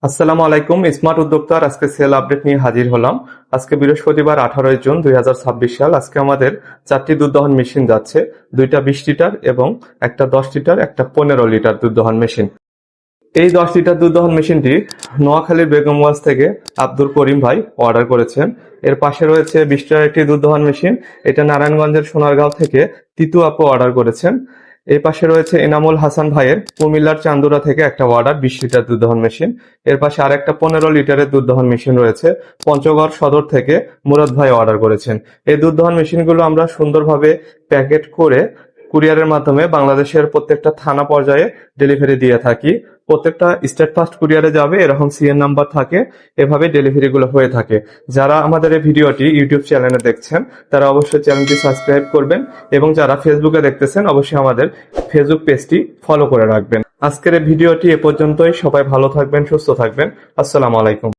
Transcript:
আসসালামু আলাইকুম। স্মার্ট উদ্যোক্তার আজকে সেল আপডেট নিয়ে হাজির হলাম। আজকে বৃহস্পতিবার 18 জুন 2026 সাল। আজকে আমাদের 4টি দুধ দহন মেশিন যাচ্ছে, 2টা 20 লিটার এবং একটা 10 লিটার, একটা 15 লিটার দুধ দহন মেশিন। এই 10 লিটার দুধ দহন মেশিনটি নোয়াখালীর বেগমগঞ্জ থেকে আব্দুল করিম ভাই অর্ডার করেছেন। এর পাশে রয়েছে 20 লিটার একটি দুধ দহন মেশিন, এটা নারায়ণগঞ্জের সোনারগাঁও থেকে তিতু আপু অর্ডার করেছেন। এই পাশে রয়েছে এনামুল হাসান ভাইয়ের কুমিল্লার চান্দুরা থেকে একটা অর্ডার 20 লিটার দুধ দহন মেশিন। এর পাশে আরেকটা 15 লিটারের দুধ দহন মেশিন রয়েছে, পঞ্চগড় সদর থেকে মুরাদ ভাই অর্ডার করেছেন। এই দুধ দহন মেশিনগুলো আমরা সুন্দরভাবে প্যাকেট করে কুরিয়ারের মাধ্যমে বাংলাদেশের প্রত্যেকটা থানা পর্যায়ে ডেলিভারি দিয়ে থাকি। প্রত্যেকটা স্টেট ফার্স্ট কুরিয়ারে যাবে, এরকম সিএন নাম্বার থাকে, এভাবে ডেলিভারিগুলো হয়ে থাকে। যারা আমাদের এই ভিডিওটি ইউটিউব চ্যানেলে দেখছেন তারা অবশ্যই চ্যানেলটি সাবস্ক্রাইব করবেন, এবং যারা ফেসবুকে দেখতেছেন অবশ্যই আমাদের ফেসবুক পেজটি ফলো করে রাখবেন। আজকের এই ভিডিওটি এ পর্যন্তই। সবাই ভালো থাকবেন, সুস্থ থাকবেন। আসসালামু আলাইকুম।